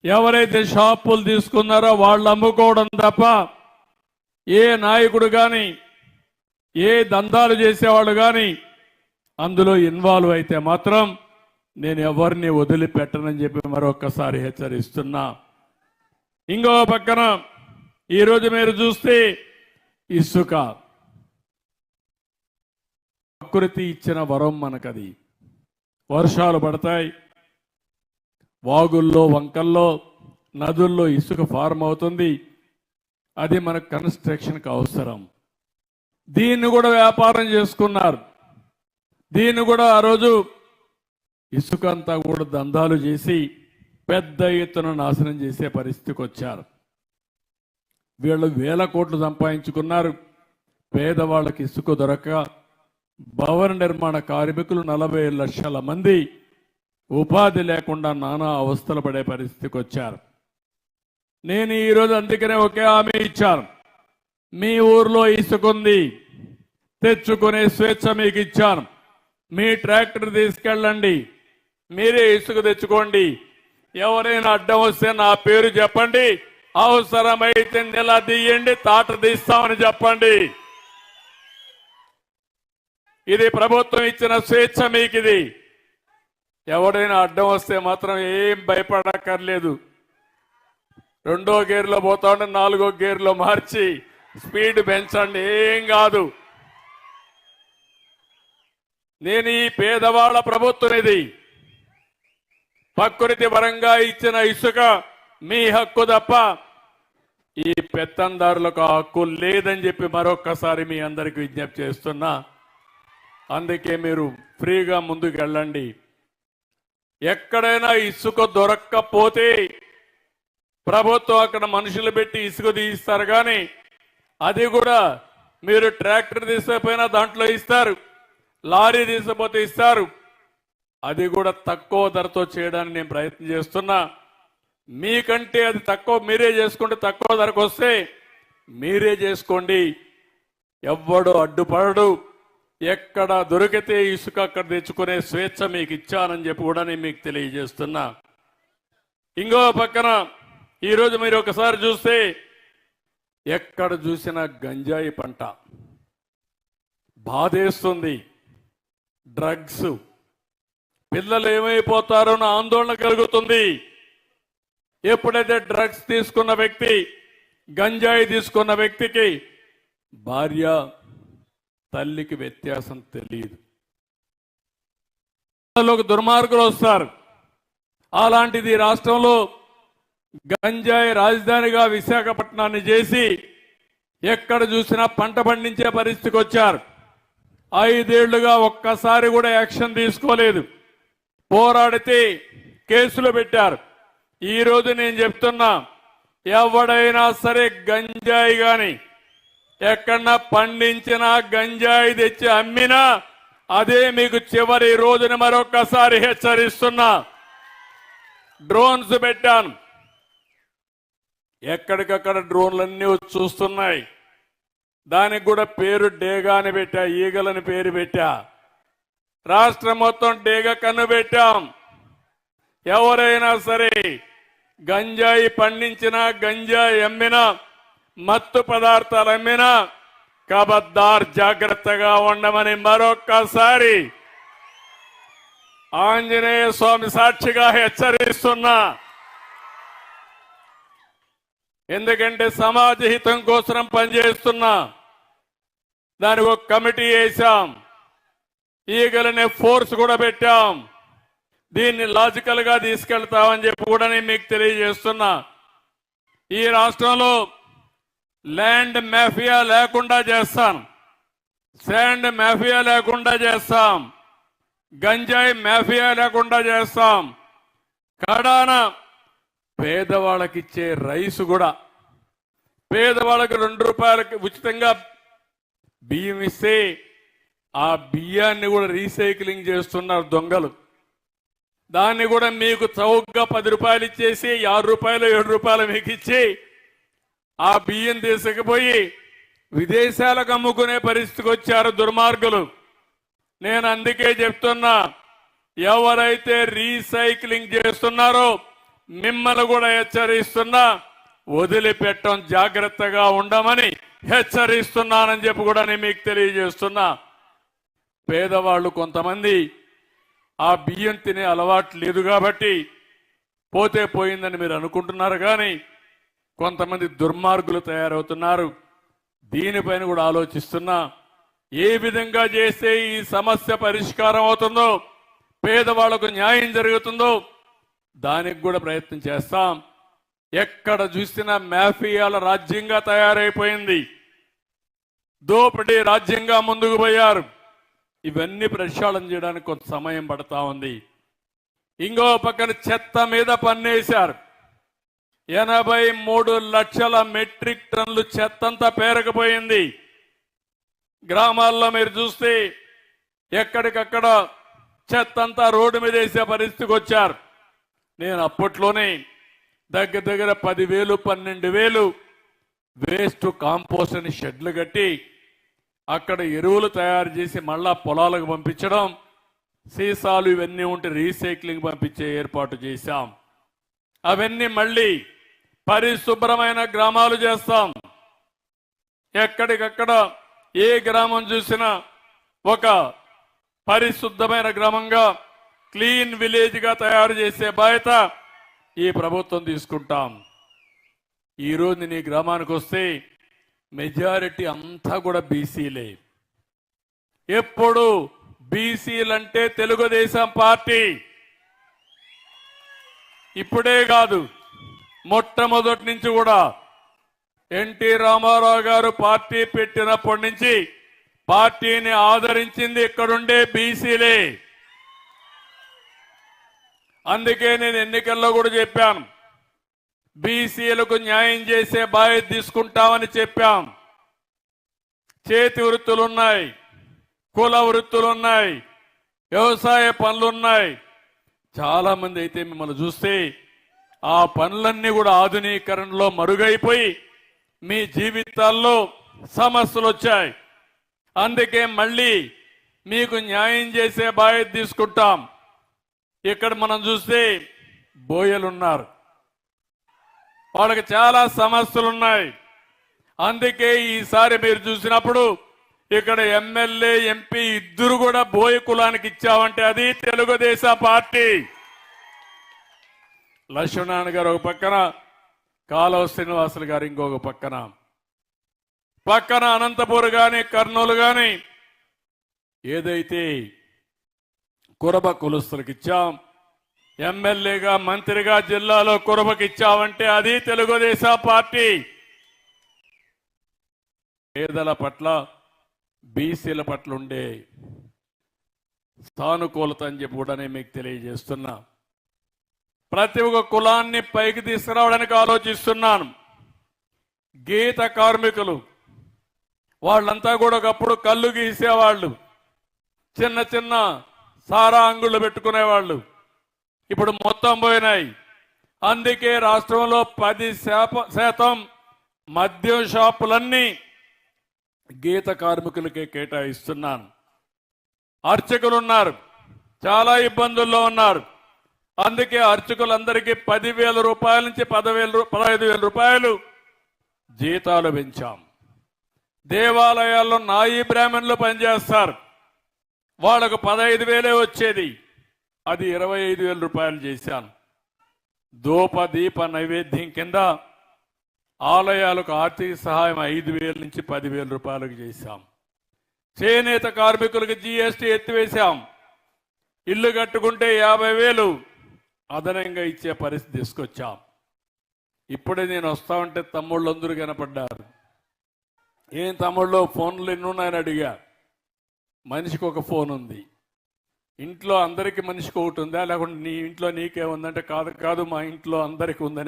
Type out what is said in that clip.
ఎవరైతే షాపులు తీసుకున్నారో వాళ్ళు అమ్ముకోవడం తప్ప ఏ నాయకుడు కానీ ఏ దందాలు చేసేవాళ్ళు కానీ అందులో ఇన్వాల్వ్ అయితే మాత్రం నేను ఎవరిని వదిలిపెట్టనని చెప్పి మరొకసారి హెచ్చరిస్తున్నా. ఇంకో పక్కన ఈరోజు మీరు చూస్తే ఇసుక ప్రకృతి ఇచ్చిన వరం మనకది. వర్షాలు పడతాయి, వాగుల్లో వంకల్లో నదుల్లో ఇసుక ఫార్మ్ అవుతుంది. అది మన కన్స్ట్రక్షన్కి అవసరం. దీన్ని కూడా వ్యాపారం చేసుకున్నారు. దీన్ని కూడా ఆ రోజు ఇసుక అంతా కూడా దందాలు చేసి పెద్ద ఎత్తున నాశనం చేసే పరిస్థితికి వచ్చారు. వీళ్ళు 1000 కోట్లు సంపాదించుకున్నారు. పేదవాళ్ళకి ఇసుక దొరక భవన నిర్మాణ కార్మికులు 40 లక్షల మంది ఉపాధి లేకుండా నానా అవస్థలు పడే పరిస్థితికి వచ్చారు. నేను ఈరోజు అందుకనే ఒకే హామీ ఇచ్చాను. మీ ఊర్లో ఇసుక ఉంది, తెచ్చుకునే స్వేచ్ఛ మీకు ఇచ్చాను. మీ ట్రాక్టర్ తీసుకెళ్ళండి, మీరే ఇసుక తెచ్చుకోండి. ఎవరైనా అడ్డం వస్తే నా పేరు చెప్పండి, అవసరమైతే నిలదీయండి, తాట తీస్తామని చెప్పండి. ఇది ప్రభుత్వం ఇచ్చిన స్వేచ్ఛ మీకు. ఇది ఎవడైనా అడ్డం వస్తే మాత్రం ఏం భయపడక్కర్లేదు. 2వ గేర్లో పోతా ఉంటే 4వ గేర్లో మార్చి స్పీడ్ పెంచండి, ఏం కాదు. నేను ఈ పేదవాళ్ల ప్రభుత్వం ఇది. ప్రకృతి పరంగా ఇచ్చిన ఇసుక మీ హక్కు తప్ప ఈ పెత్తందారులకు హక్కు లేదని చెప్పి మరొక్కసారి మీ అందరికి విజ్ఞప్తి చేస్తున్నా. అందుకే మీరు ఫ్రీగా ముందుకు వెళ్ళండి. ఎక్కడైనా ఇసుక దొరక్కపోతే ప్రభుత్వం అక్కడ మనుషులు పెట్టి ఇసుక తీయిస్తారు. కానీ అది కూడా మీరు ట్రాక్టర్ తీసుకపోయినా దాంట్లో ఇస్తారు, లారీ తీసుకపోతే ఇస్తారు. అది కూడా తక్కువ ధరతో చేయడానికి నేను ప్రయత్నం చేస్తున్నా. మీకంటే అది తక్కువ, మీరే చేసుకుంటే తక్కువ ధరకు వస్తే మీరే చేసుకోండి. ఎవ్వడు అడ్డుపడడు. ఎక్కడ దొరికితే ఇసుక అక్కడ తెచ్చుకునే స్వేచ్ఛ మీకు ఇచ్చానని చెప్పి కూడా నేను మీకు తెలియజేస్తున్నా. ఇంకో పక్కన ఈరోజు మీరు ఒకసారి చూస్తే ఎక్కడ చూసినా గంజాయి పంట బాధేస్తుంది. డ్రగ్స్, పిల్లలు ఏమైపోతారో నా ఆందోళన కలుగుతుంది. ఎప్పుడైతే డ్రగ్స్ తీసుకున్న వ్యక్తి, గంజాయి తీసుకున్న వ్యక్తికి భార్య తల్లికి వ్యత్యాసం తెలియదు. దుర్మార్గులు వస్తారు. అలాంటిది రాష్ట్రంలో గంజాయి రాజధానిగా విశాఖపట్నాన్ని చేసి ఎక్కడ చూసినా పంట పండించే పరిస్థితికి వచ్చారు. 5 ఏళ్లుగా ఒక్కసారి కూడా యాక్షన్ తీసుకోలేదు. పోరాడితే కేసులు పెట్టారు. ఈరోజు నేను చెప్తున్నా, ఎవడైనా సరే గంజాయి గాని ఎక్కడన్నా పండించినా గంజాయి తెచ్చి అమ్మినా అదే మీకు చివరి రోజున మరొకసారి హెచ్చరిస్తున్నా. డ్రోన్స్ పెట్టాను. ఎక్కడికక్కడ డ్రోన్లన్నీ చూస్తున్నాయి. దానికి కూడా పేరు డేగా అని పెట్టా, ఈగలని పేరు పెట్టా. రాష్ట్రం మొత్తం డేగ కన్ను పెట్టాం. ఎవరైనా సరే గంజాయి పండించినా, గంజాయి అమ్మినా, మత్తు పదార్థాలు అమ్మినా కబద్దార్ జాగ్రత్తగా ఉండమని మరొక్కసారి ఆంజనేయ స్వామి సాక్షిగా హెచ్చరిస్తున్నా. ఎందుకంటే సమాజ హితం కోసం పనిచేస్తున్నా. దానికి ఒక కమిటీ వేశాం. ఈగలనే ఫోర్స్ కూడా పెట్టాం. దీన్ని లాజికల్ గా తీసుకెళ్తామని చెప్పి కూడా నేను మీకు తెలియజేస్తున్నా. ఈ రాష్ట్రంలో ల్యాండ్ మాఫియా లేకుండా చేస్తాం, శాండ్ మాఫియా లేకుండా చేస్తాం, గంజాయి మాఫియా లేకుండా చేస్తాం. కడాన పేదవాళ్ళకి ఇచ్చే రైసు కూడా, పేదవాళ్ళకి 2 రూపాయలకి ఉచితంగా బియ్యం ఇస్తే ఆ బియ్యాన్ని కూడా రీసైక్లింగ్ చేస్తున్నారు దొంగలు. దాన్ని కూడా మీకు చౌకగా 10 రూపాయలు ఇచ్చేసి 6 రూపాయలు 7 రూపాయలు మీకు ఇచ్చి ఆ బియ్యం తీసుకుపోయి విదేశాలకు అమ్ముకునే పరిస్థితికి వచ్చారు దుర్మార్గులు. నేను అందుకే చెప్తున్నా, ఎవరైతే రీసైక్లింగ్ చేస్తున్నారో మిమ్మల్ని కూడా హెచ్చరిస్తున్నా, వదిలిపెట్టం జాగ్రత్తగా ఉండమని హెచ్చరిస్తున్నానని చెప్పి కూడా నేను మీకు తెలియజేస్తున్నా. పేదవాళ్ళు కొంతమంది ఆ బియ్యం తినే అలవాటు లేదు కాబట్టి పోతే పోయిందని మీరు అనుకుంటున్నారు, కానీ కొంతమంది దుర్మార్గులు తయారవుతున్నారు. దీనిపైన కూడా ఆలోచిస్తున్నా. ఏ విధంగా చేస్తే ఈ సమస్య పరిష్కారం అవుతుందో, పేదవాళ్లకు న్యాయం జరుగుతుందో దానికి కూడా ప్రయత్నం చేస్తాం. ఎక్కడ చూసినా మాఫియాల రాజ్యంగా తయారైపోయింది, దోపిడీ రాజ్యంగా ముందుకు పోయారు. ఇవన్నీ ప్రక్షాళన చేయడానికి కొంత సమయం పడతా ఉంది. ఇంకో పక్కన చెత్త మీద పన్నేశారు. 83 లక్షల మెట్రిక్ టన్నులు చెత్తంతా పేరకపోయింది. గ్రామాల్లో మీరు చూస్తే ఎక్కడికక్కడ చెత్తంతా రోడ్డు మీద వేసే పరిస్థితికి వచ్చారు. నేను అప్పట్లోనే దగ్గర దగ్గర 10,000 12,000 వేస్ట్ కాంపోస్ట్ అని షెడ్లు కట్టి అక్కడ ఎరువులు తయారు చేసి మళ్ళా పొలాలకు పంపించడం, సీసాలు ఇవన్నీ ఉంటే రీసైక్లింగ్ పంపించే ఏర్పాటు చేశాం. అవన్నీ మళ్ళీ పరిశుభ్రమైన గ్రామాలు చేస్తాం. ఎక్కడికక్కడ ఏ గ్రామం చూసినా ఒక పరిశుద్ధమైన గ్రామంగా, క్లీన్ విలేజ్ గా తయారు చేసే బాధ్యత ఈ ప్రభుత్వం తీసుకుంటాం. ఈరోజు నేను ఈ గ్రామానికి వస్తే మెజారిటీ అంతా కూడా బీసీలే. ఎప్పుడు బీసీలంటే తెలుగుదేశం పార్టీ. ఇప్పుడే కాదు, మొట్టమొదటి నుంచి కూడా ఎన్టీ రామారావు గారు పార్టీ పెట్టినప్పటి నుంచి పార్టీని ఆదరించింది ఇక్కడుండే బీసీలే. అందుకే నేను ఎన్నికల్లో కూడా చెప్పాను, బీసీలకు న్యాయం చేసే బాధ్యత తీసుకుంటామని చెప్పాం. చేతి వృత్తులున్నాయి, కుల వృత్తులున్నాయి, వ్యవసాయ పనులున్నాయి. చాలా మంది అయితే మిమ్మల్ని చూస్తే ఆ పనులన్నీ కూడా ఆధునీకరణలో మరుగైపోయి మీ జీవితాల్లో సమస్యలు వచ్చాయి. అందుకే మళ్ళీ మీకు న్యాయం చేసే బాధ్యత తీసుకుంటాం. ఇక్కడ మనం చూస్తే బోయలున్నారు, వాళ్ళకి చాలా సమస్యలు ఉన్నాయి. అందుకే ఈసారి మీరు చూసినప్పుడు ఇక్కడ ఎమ్మెల్యే ఎంపీ ఇద్దరు కూడా బోయ కులానికి ఇచ్చామంటే అది తెలుగుదేశం పార్టీ. లక్ష్మణారాయణ గారు ఒక పక్కన, కాలువ శ్రీనివాసులు గారు ఇంకొక పక్కన అనంతపూర్ గాని కర్నూలు గాని ఏదైతే కురబ కులస్తులకు ఇచ్చాం, ఎమ్మెల్యేగా మంత్రిగా జిల్లాలో కురబకి ఇచ్చామంటే అది తెలుగుదేశం పార్టీ. పేదల పట్ల బీసీల పట్ల ఉండే సానుకూలత అని చెప్పి కూడా నేను మీకు తెలియజేస్తున్నా. ప్రతి ఒక్క కులాన్ని పైకి తీసుకురావడానికి ఆలోచిస్తున్నాను. గీత కార్మికులు వాళ్ళంతా కూడా ఒకప్పుడు కళ్ళు గీసేవాళ్ళు, చిన్న చిన్న సారా అంగుళ్ళు పెట్టుకునేవాళ్ళు. ఇప్పుడు మొత్తం పోయినాయి. అందుకే రాష్ట్రంలో 10% మద్యం షాపులన్నీ గీత కార్మికులకే కేటాయిస్తున్నాను. అర్చకులు ఉన్నారు, చాలా ఇబ్బందుల్లో ఉన్నారు. అందుకే అర్చకులందరికీ 10,000 రూపాయల నుంచి 15,000 రూపాయలు జీతాలు పెంచాం. దేవాలయాల్లో నాయి బ్రాహ్మణులు పనిచేస్తారు, వాళ్ళకు 15,000 వచ్చేది, అది 25,000 రూపాయలు చేశాను. ధూప దీప నైవేద్యం కింద ఆలయాలకు ఆర్థిక సహాయం 5,000 నుంచి 10,000 రూపాయలకు చేశాం. చేనేత కార్మికులకు జీఎస్టీ ఎత్తివేశాం. ఇల్లు కట్టుకుంటే 50,000 అదనంగా ఇచ్చే పరిస్థితి తీసుకొచ్చాం. ఇప్పుడే నేను వస్తా ఉంటే తమ్ముళ్ళందరూ కనపడ్డారు. ఏం తమ్ముళ్ళు ఫోన్లు ఎన్ని ఉన్నాయని అడిగా. మనిషికి ఒక ఫోన్ ఉంది. ఇంట్లో అందరికీ మనిషికి ఒకటి ఉందా, లేకుంటే నీ ఇంట్లో నీకే ఉందంటే కాదు మా ఇంట్లో అందరికీ ఉందని